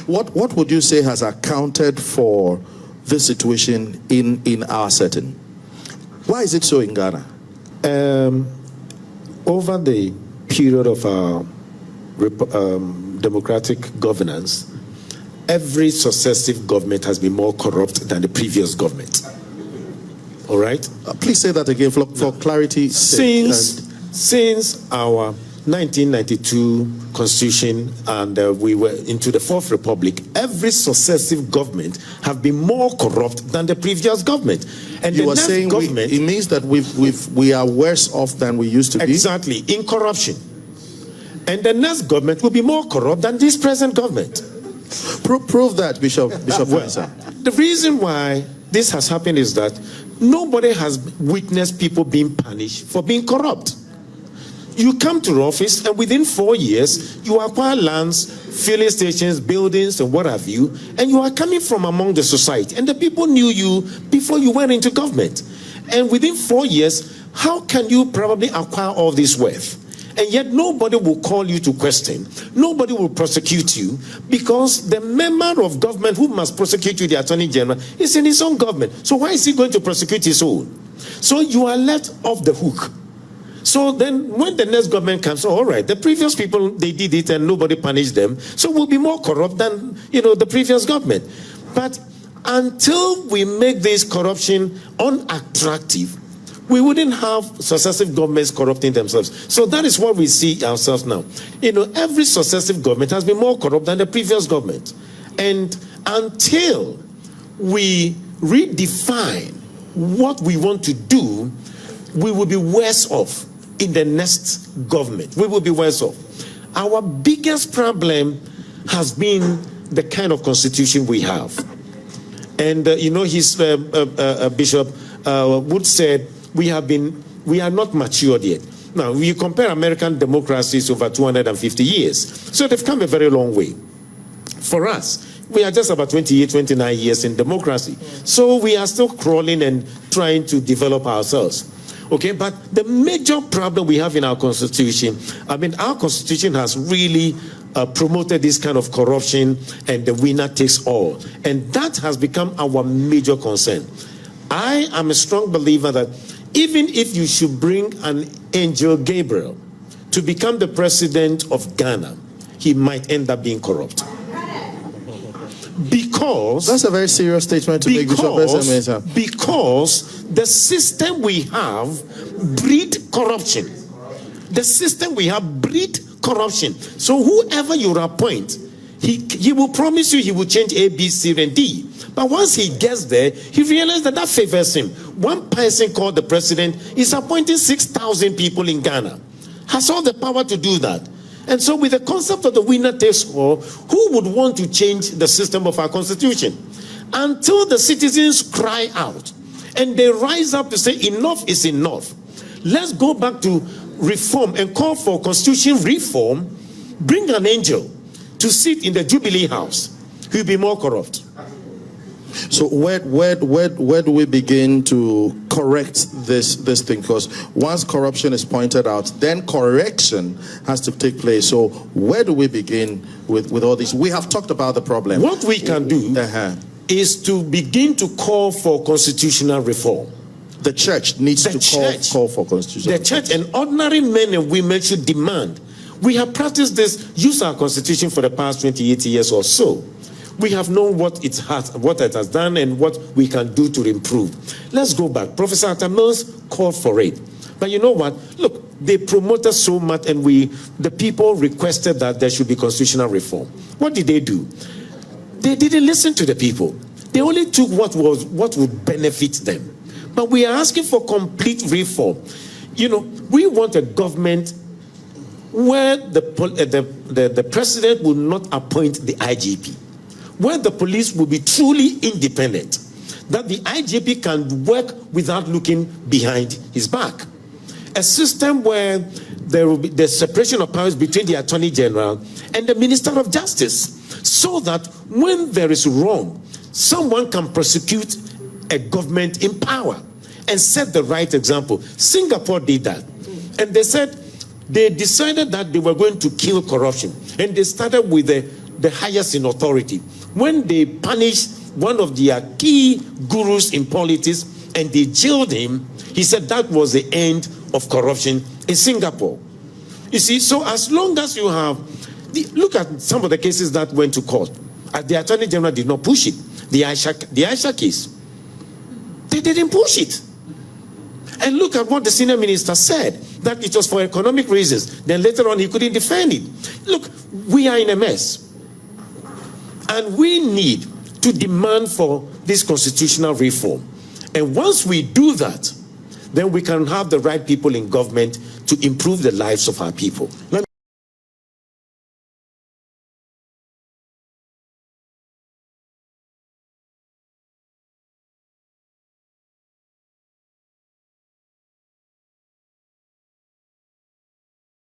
What would you say has accounted for this situation in our setting? Why is it so in Ghana? Over the period of our democratic governance, every successive government has been more corrupt than the previous government. All right? Please say that again for clarity's sake. Since our 1992 constitution and we were into the Fourth Republic, every successive government have been more corrupt than the previous government. And you are saying it means that we are worse off than we used to be? Exactly, in corruption. And the next government will be more corrupt than this present government. Prove that, Bishop Mensah. The reason why this has happened is that nobody has witnessed people being punished for being corrupt. You come to office and within 4 years, you acquire lands, filling stations, buildings, and what have you, and you are coming from among the society. And the people knew you before you went into government. And within 4 years, how can you probably acquire all this wealth? And yet nobody will call you to question. Nobody will prosecute you because the member of government who must prosecute you, the Attorney General, is in his own government. So why is he going to prosecute his own? So you are let off the hook. So then when the next government comes, all right, the previous people, they did it and nobody punished them. So we'll be more corrupt than, the previous government. But until we make this corruption unattractive, we wouldn't have successive governments corrupting themselves. So that is what we see ourselves now. Every successive government has been more corrupt than the previous government. And until we redefine what we want to do, we will be worse off in the next government. We will be worse off. Our biggest problem has been the kind of constitution we have. And, Bishop Wood said, we are not matured yet. Now, you compare American democracies over 250 years. So they've come a very long way. For us, we are just about 28, 29 years in democracy. So we are still crawling and trying to develop ourselves. Okay, but the major problem we have in our constitution, our constitution has really promoted this kind of corruption and the winner takes all. And that has become our major concern. I am a strong believer that even if you should bring an angel Gabriel to become the president of Ghana, he might end up being corrupt. Because that's a very serious statement to make, Bishop Mensah. Because the system we have breed corruption. The system we have breed corruption. So whoever you appoint, he will promise you he will change A, B, C, and D. But once he gets there, he realizes that favors him. One person called the president is appointing 6,000 people in Ghana. Has all the power to do that. And so with the concept of the winner takes all, who would want to change the system of our constitution? Until the citizens cry out and they rise up to say enough is enough. Let's go back to reform and call for constitution reform. Bring an angel to sit in the Jubilee House. He'll be more corrupt. So where do we begin to correct this thing? Because once corruption is pointed out, then correction has to take place. So where do we begin with all this? We have talked about the problem. What we can do is to begin to call for constitutional reform. The church needs to call for constitutional reform. The church and ordinary men and women should demand. We have practiced this, used our constitution for the past 28 years or so. We have known what it has done and what we can do to improve. Let's go back. Professor Atta Mills called for it. But you know what? Look, they promoted so much and the people requested that there should be constitutional reform. What did they do? They didn't listen to the people. They only took what would benefit them. But we are asking for complete reform. We want a government where the president will not appoint the IGP. Where the police will be truly independent, that the IGP can work without looking behind his back. A system where there will be the separation of powers between the Attorney General and the Minister of Justice, so that when there is wrong, someone can prosecute a government in power and set the right example. Singapore did that. And they decided that they were going to kill corruption. And they started with the the highest in authority, when they punished one of their key gurus in politics and they jailed him, he said that was the end of corruption in Singapore. You see, so as long as you have, look at some of the cases that went to court. The Attorney General did not push it. The Aisha case, they didn't push it. And look at what the senior minister said, that it was for economic reasons. Then later on, he couldn't defend it. Look, we are in a mess. And we need to demand for this constitutional reform. And once we do that, then we can have the right people in government to improve the lives of our people.